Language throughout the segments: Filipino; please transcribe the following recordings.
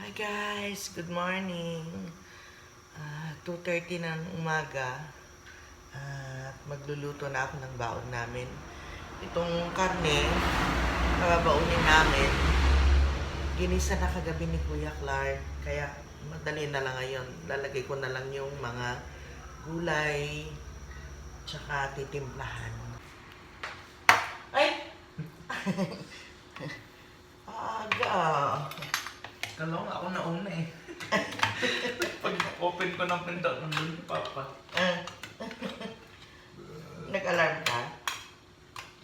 Hi guys, good morning. 2:30 ng umaga. Magluluto na ako ng baon namin. Itong karne, babaunin namin. Ginisa na kagabi ni Kuya Clark. Kaya madali na lang ngayon. Lalagay ko na lang yung mga gulay, tsaka titimplahan. Ay! Aga. Kala ko ako nauna eh. Pag open ko ng pinto, nandun si Papa. Nag-alarm ka?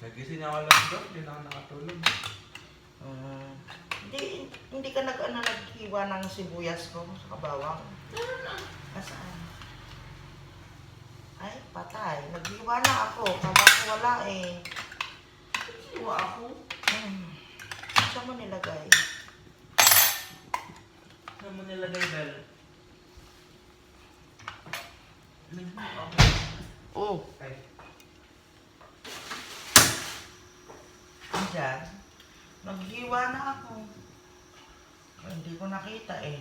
Nagising ako lang doon, hindi na ako nakatulog. Hindi ka naghiwa ng sibuyas ko sa kabawang? Saan? Ay, patay. Naghiwa na ako. Kala ko wala eh. Naghiwa ako? Saan mo nilagay? Saan mo nilagay, Bel? Naghiwa ako. Oh, Ay. andyan. Naghiwa na ako. Ay, hindi ko nakita eh.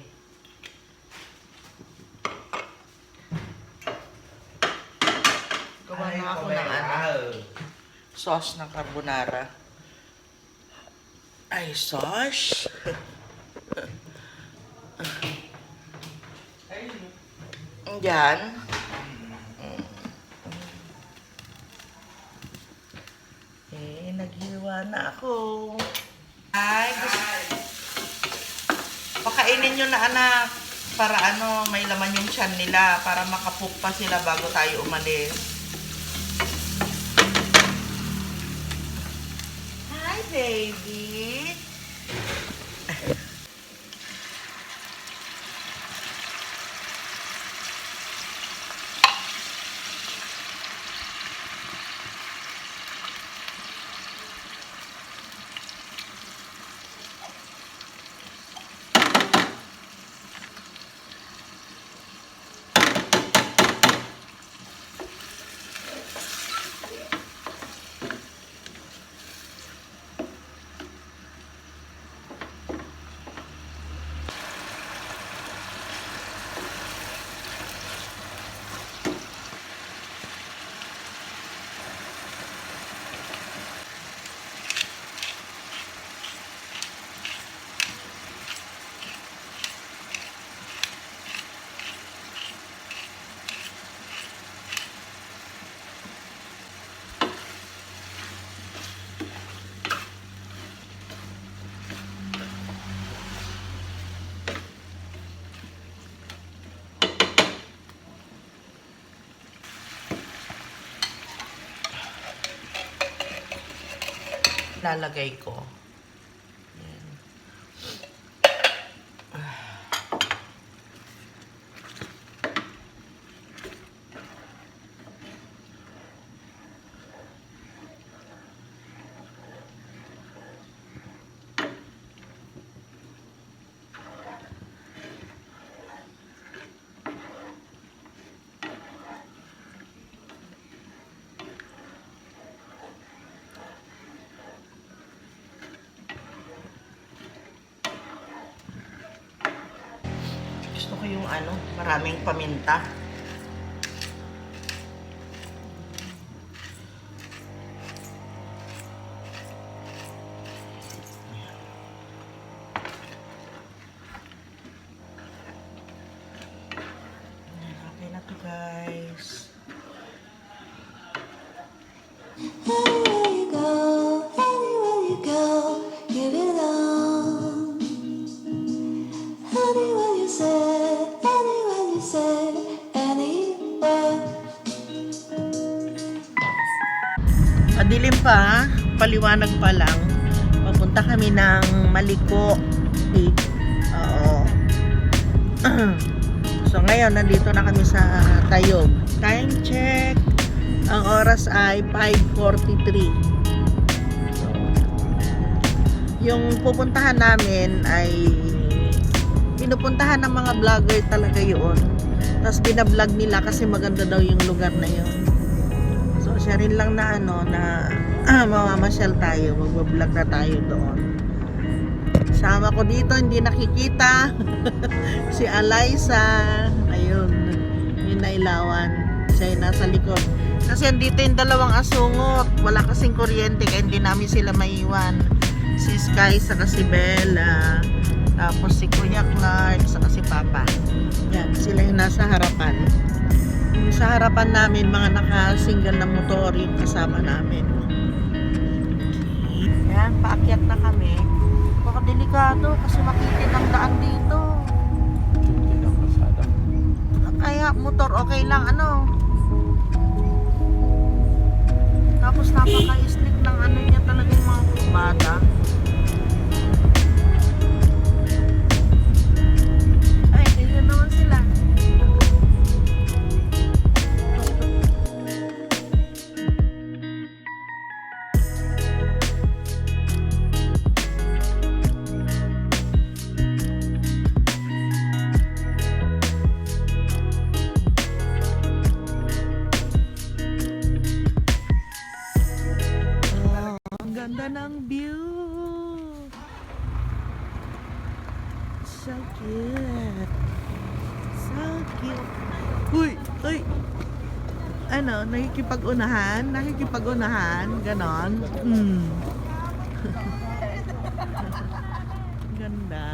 Gawa na ako ng sauce ng carbonara. Ay, sauce? Ay, Andyan. Naghiwa na ako. Ay, pakainin nyo na anak. Para may laman yung tiyan nila. Para makapoop pa sila bago tayo umalis. Hi, baby. Lalagay ko. Ayan. Gusto ko yung maraming paminta. Okay na to, guys. Anywhere you go, anywhere you go, you belong. Anywhere you say, anywhere. Madilim pa, paliwanag pa lang. Papunta kami ng Maliko Peak. Oo. So ngayon, nandito na kami sa Tayog. Time check. Ang oras ay 5:43. So, yung pupuntahan namin ay pinupuntahan ng mga vlogger talaga yun. Tapos binablog nila kasi maganda daw yung lugar na yun. So siya rin lang na na mamamasyal tayo, magbablog na tayo doon. Kasama ko dito, hindi nakikita. Si Alaysa. Ayun. Yung nailawan. Siya yung nasa likod. Kasi andito yung dalawang asungot. Wala kasing kuryente kaya hindi namin sila maiwan. Si Sky saka si Bella. Tapos si Kuya Clark saka si Papa. Yan, sila yung nasa harapan. Yung sa harapan namin, mga naka-single na motor yung kasama namin. Yan, paakyat na kami. Baka delikado kasi makitid ang daan dito. Kaya motor okay lang, ano. Tapos napaka-slick ng ano niya talaga yung mga kurbada. Ay, dito naman sila. Ang ganda ng view. So cute. So cute. Uy, uy. Ano, nakikipag-unahan? Nakikipag-unahan? Ganon. Ganda.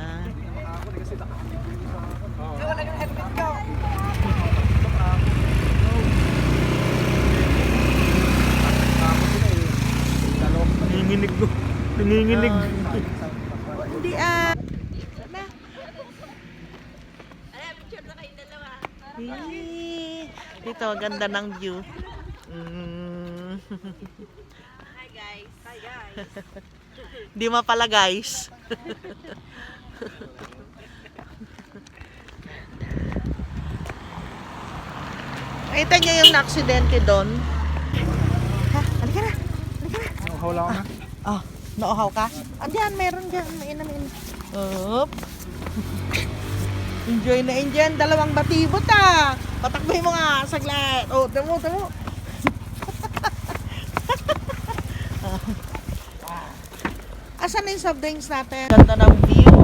Nanginginig ko. Nanginginig. Hindi ah. Sana. Dito, ganda ng view. Hi guys. Hi guys. Di mapala guys. Nakita niyo yung na-aksidente doon? Ha? Halika na. Halika na. Hawla ko na. Oh, nauhaw ka? Andiyan, meron dyan. Mainam. Up. Enjoy na enjoy. Dalawang batibot ah. Patakbay mo nga saglit. Oh, tamo. Asan na yung soft drinks natin? Ganda ng view.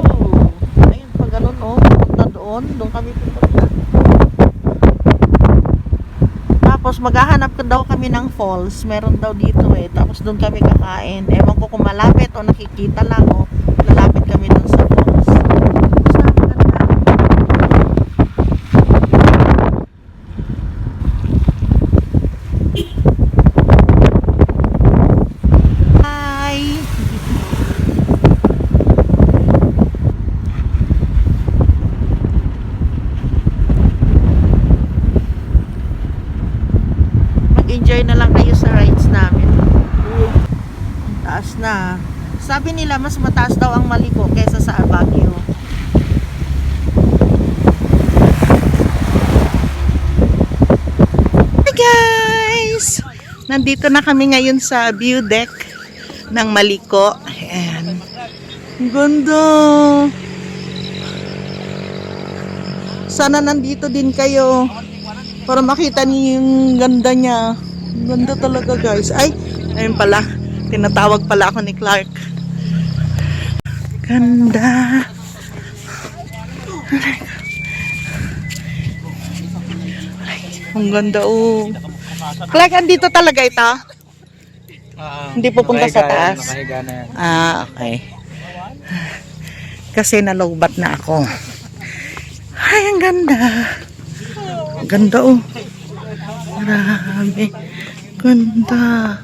Ayun, pag ganun oh. Punta doon kami pupunta. Tapos maghahanap ka daw kami ng falls. Meron daw dito eh. Tapos doon kami kakain. Ewan ko kung malapit o nakikita lang o lalapit kami doon sa falls. Basta maganda. Hi! Enjoy na lang kayo sa rides namin. Ang taas na. Sabi nila mas mataas daw ang Maliko kaysa sa Baguio. Hi guys! Nandito na kami ngayon sa view deck ng Maliko. Ayan. Ang ganda! Sana nandito din kayo para makita niyo yung ganda niya. Ang ganda talaga guys. Ay, ayun pala. Tinatawag pala ako ni Clark. Ganda. Ang ganda oh. Clark, andito talaga ito? Hindi pupunta sa taas? Nakahiga na yan. Ah, okay. Kasi nalobat na ako. Ay, ang ganda. Ang ganda oh. Marami. Ganda.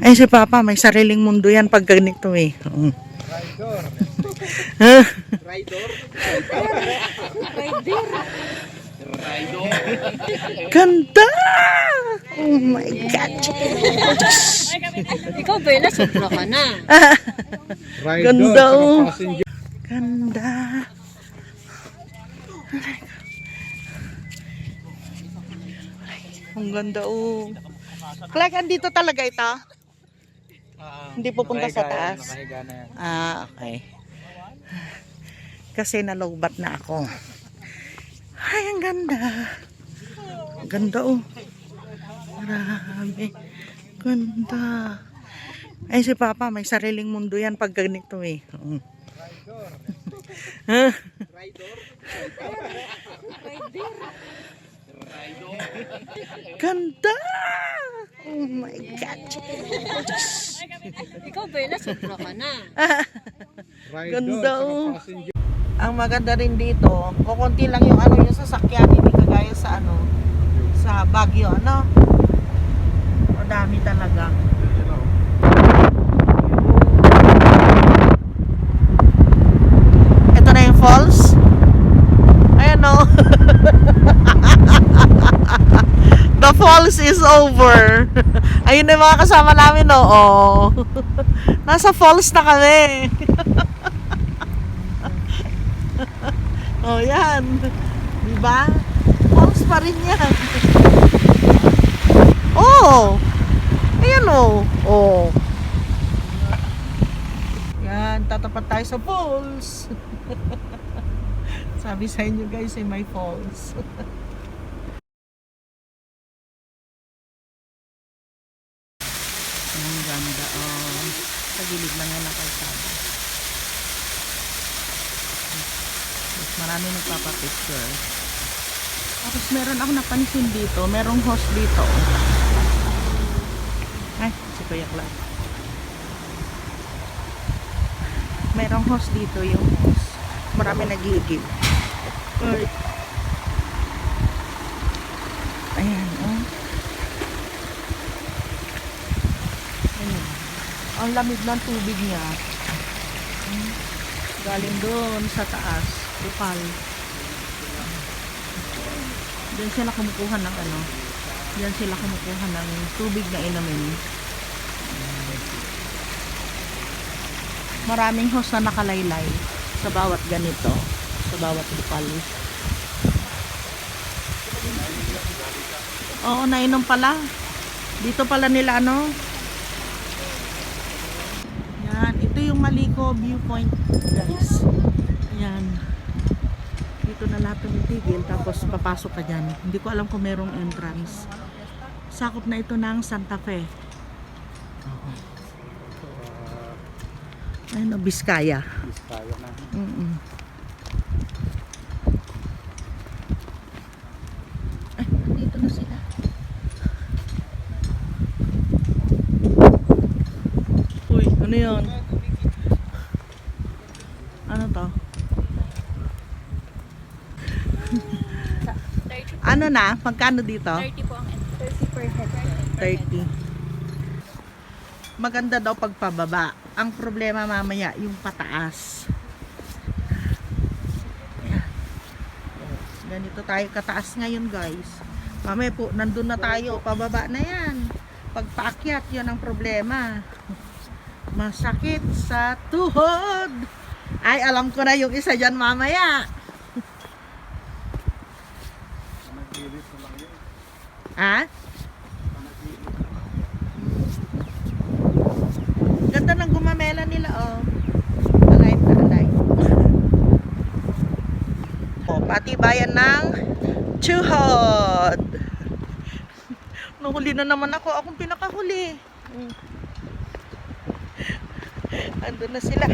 Ay, si Papa, may sariling mundo yan pag ganito eh. Ganda! Oh my God! Ikaw Bella, sobra ka na. Ganda oh. Ganda. Ang ganda oh. Clark, andito talaga ito? Hindi pupunta sa taas? Nakahiga na yan. Ah, okay. Kasi nalobat na ako. Ay, ang ganda. Ang ganda oh. Marami. Ganda. Ay, si Papa, may sariling mundo yan pag ganito eh. Ganda! Oh my God! Ikaw, Bella, sobra ka na. Ganda oh. Ang maganda rin dito, kukunti lang yung ano yung sasakyan, hindi kagaya sa ano, sa Baguio, ano? Madami talaga. Ito na yung falls. Ayan o. The falls is over. Ayun na yung mga kasama namin o. Oh. Nasa falls na kami. Oh, yan. Diba? Falls pa rin yan. Oh! Ayan oh. Oh. Yan, tatapat tayo sa falls. Sabi sa inyo guys, ay may falls. Ang ganda oh. Sa gilid lang yan ang kalsada. Marami nagpapapicture. Tapos meron ako napansin dito. Merong host dito. Ay, si Kuya Clark. Merong host dito yung host. Marami nagigib. Ay. Ayan, oh. Ayan. Ang lamig ng tubig niya. Galing doon sa taas. Bukal. Diyan sila kumukuha ng ano. Diyan sila kumukuha ng tubig na inumin. Maraming hose na nakalaylay sa bawat ganito. Sa bawat bukal. Oo, nainom pala. Dito pala nila ano. Yan. Ito yung Maliko viewpoint guys. Yan. Dito na lahat tumitigil tapos papasok ka dyan. Hindi ko alam kung merong entrance. Sakop na ito ng Santa Fe. Ano, Biskaya. Biskaya na. Ay, dito na sila. Uy, ano yun? Ano to? Ano na? Magkano dito? 30 po ang 30 per head. 30. Maganda daw pagpababa. Ang problema mamaya, yung pataas. Ayan. Ganito tayo kataas ngayon guys. Mamaya po, nandun na tayo. Pababa na yan. Pagpaakyat, yun ang problema. Masakit sa tuhod. Ay, alam ko na yung isa dyan mamaya. Ha? Ganda ng gumamela nila, oh. Alive na alive. Oh, patibayan ng tuhod. Nahuli na naman ako. Akong pinakahuli. Andun na sila.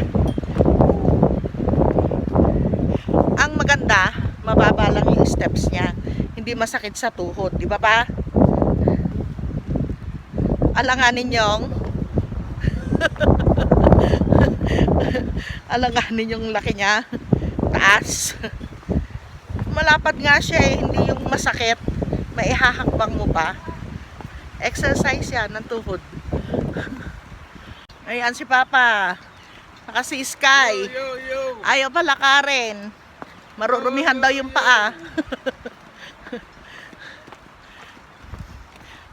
Ang maganda, mababa lang yung steps niya. Hindi masakit sa tuhod. Di ba pa? Alanganin yung alanganin yung laki niya. Taas. Malapad nga siya eh. Hindi yung masakit. Maihahakbang mo pa. Exercise yan ng tuhod. Ayan si Papa. Nakasi Sky. Ayaw pa lakarin. Marurumihan daw yung paa.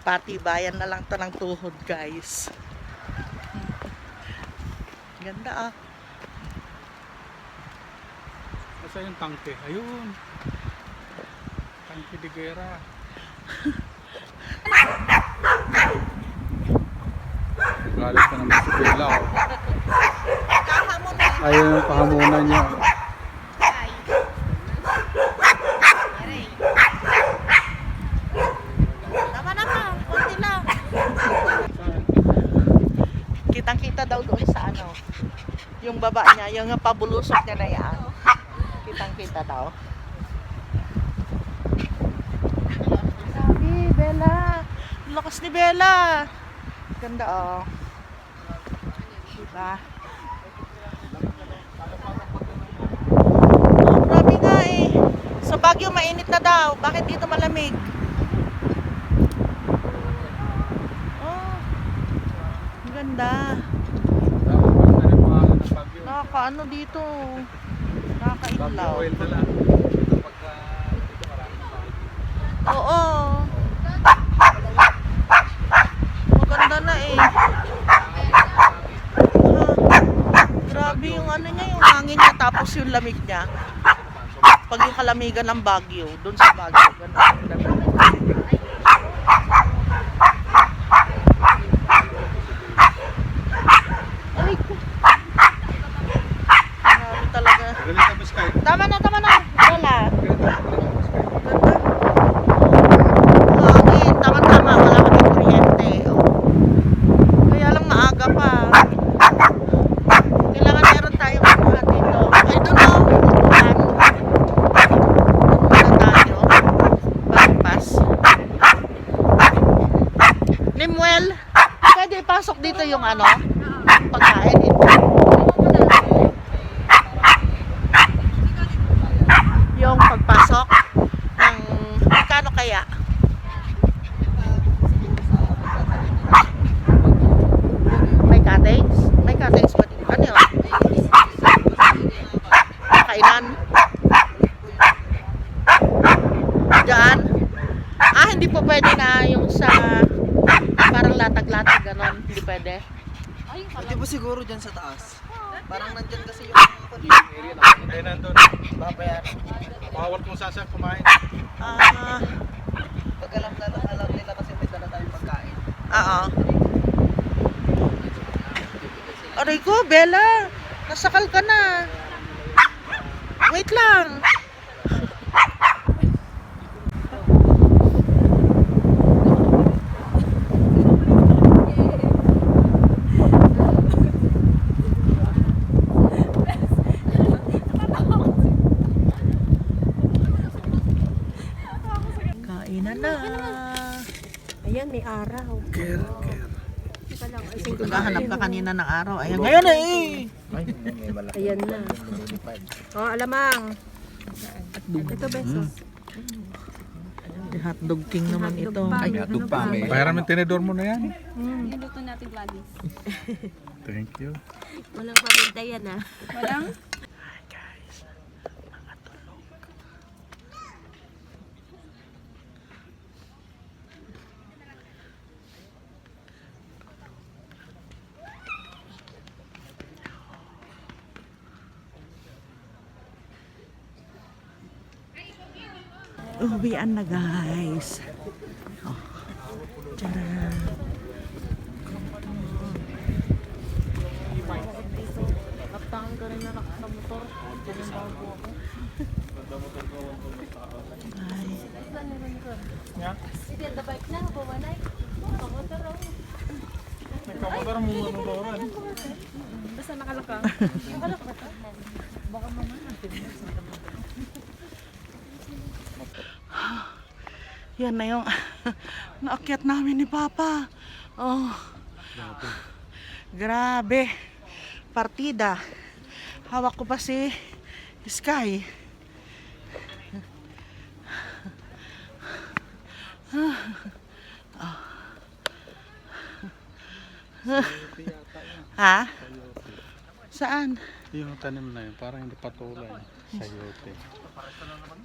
Patibayan na lang to ng tuhod guys. Ganda ah. Asa yung tangke? Ayun. Tangke de Guerra. Galit ka naman si Bella. Oh. Ayun yung pahamunan niya. Tama na ka. Kunti lang. Kitang-kita daw doon sa ano. Yung baba niya, yung pabulusok niya na yan. Kitang-kita daw. Sabi, Bella. Lakas ni Bella. Ganda oh. Diba? Oh, grabe nga eh. Sa Baguio mainit na daw. Bakit dito malamig? Oh. Ang ganda. Nakakaano dito. Nakaka-inlaw. Oo. Maganda na eh. Grabe yung ano niya, yung hangin niya tapos yung lamig niya. Pag yung kalamigan ng Baguio, doon sa Baguio. Ganun. Ay, grabe talaga. Tama na. Wala. Hangin, tama-tama. Wala kaming kuryente. Oh. Kaya lang maaga pa. Kailangan meron tayong mga dito. Ay, doon o. Doon muna tayo. Bypass. Nimuel, pwede pasok dito yung ano? Pagkain dito. Yung pagpasok ng kano kaya? May cottage? May cottage ba dito? Ano yun? Kainan? Diyan? Ah, hindi po pwede na yung sa parang latag-latag ganon. Hindi pwede. Hindi po siguro dyan sa taas. Parang nandyan kasi yung area na. Hindi nandun. Babayaran. Bawal kung saan saan kumain. Ah, Pag alam nila kasi may dala tayong pagkain. oo. Aray ko, Bella. Nasakal ka na. Wait lang. Kainan na. Ayan, may araw. Naghahanap ka kanina ng araw. Ayan, ngayon eh. Ayan na. Oh, alamang. Ito, besos. Hotdog king naman ito. Ay, Hotdog pa, may. Bayaran mo yung tinidor mo na yan. Niluto natin Gladys. Thank you. Walang paminta yan ah. Walang? Uwian na guys. Oh. Tara. Kaptangan ka rin na nakamotor. Ay. Sige, the bike na, bumanay. Pamotor raw. Nagkamotor mo mga motoran. Basta nakalaka. Nakalak ba ito? Baka mama natin. Yan na yung naakyat namin ni Papa. Oh. Grabe. Partida. Hawak ko pa si Sky. Ha? Saan? Yung tanim na yun, parang hindi patuloy. Sayote.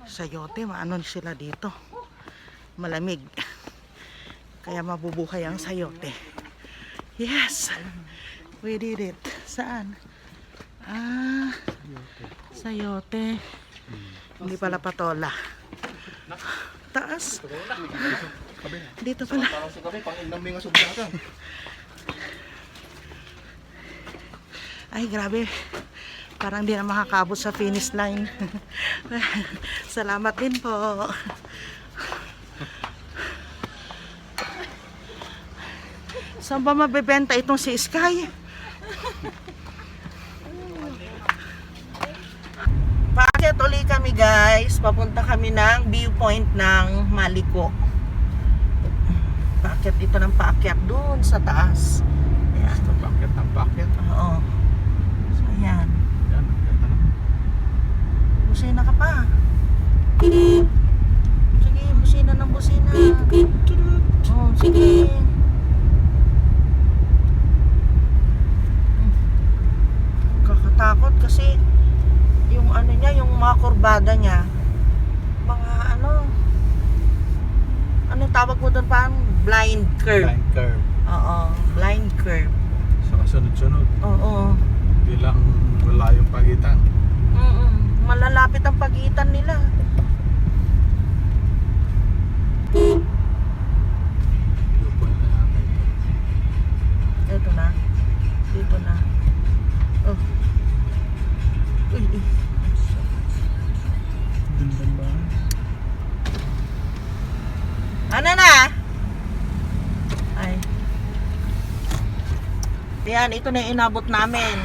Sayote, maano sila dito. Malamig. Kaya mabubuhay ang sayote. Yes! We did it. Saan? Ah, sayote. Hindi pala patola. Taas. Dito pala. Parang sa kami, pang inang mga subrakan. Ay, grabe. Parang di na makakabot sa finish line. Salamat din po. Saan ba mabebenta itong si Sky? uli kami guys. Papunta kami ng viewpoint ng Maliko. Paakyat dito ng paakyat doon sa taas. Ayan. Basta paket ng paket. Oo. So, ayan. Yan, ang ganda naman. Busina ka pa. Sige, busina ng busina. Oh, sige. Kakatakot kasi yung ano niya, yung mga kurbada niya, mga ano tawag mo doon pa? Blind curve. Line curve. Oo, blind curve. Saka sunod-sunod. Oo. Hindi lang wala yung pagitan. Malalapit ang pagitan nila. Viewpoint na natin. Ito na. Dito na. Oh. Uy, uy. Ganda ba? Ano na? Ay. Yan, ito na yung inabot namin.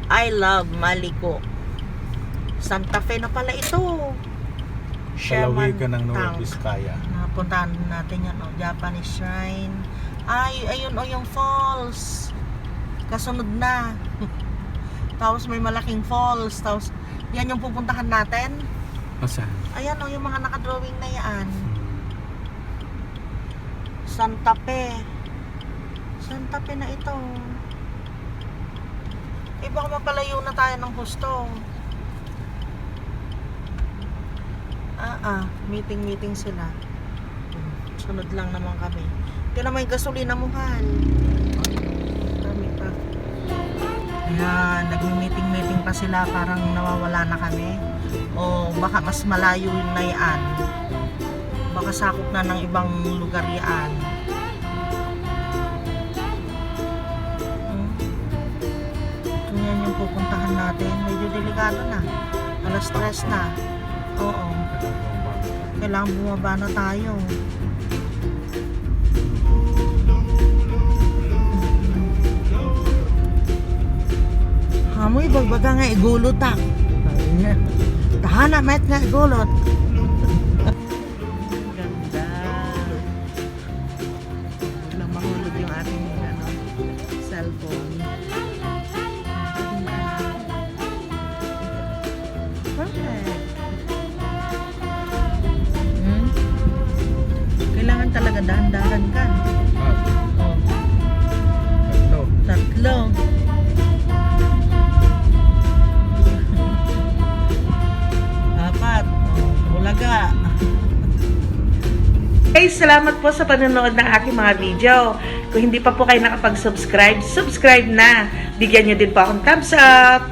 I love Maliko. Santa Fe na pala ito. Salawi ka ng Nueva Town. Vizcaya. Napuntahan natin yan, oh. Japanese Shrine. Ay, ayun, oh, yung falls. Kasunod na. Tapos may malaking falls. Tapos, yan yung pupuntahan natin. Asan? Ayan, oh, yung mga nakadrawing na yan. Santa Fe. Santa Fe na ito. Eh, baka mapalayo na tayo ng gusto. Meeting sila. Sunod lang naman kami. Kaya naman yung gasolina mo, Han. Kami pa. Ayan, nag-meeting pa sila, parang nawawala na kami. O baka mas malayo na yan. Baka sakop na ng ibang lugar yan. Ito yan yung pupuntahan natin. Medyo delikado na. Alas 3 na. Oo. Kailangan bumaba na tayo. Hamoy, bagbaga nga igulot ah. Tahana, met nga igulot. Ganda. Walang mahulog yung ating cellphone. Perfect. Kailangan talaga dahan-dahan ka. Oh. Tatlo. Apat. Oh, ulaga. Guys, salamat po sa panonood ng aking mga video. Kung hindi pa po kayo nakapag-subscribe, subscribe na. Bigyan nyo din po akong thumbs up.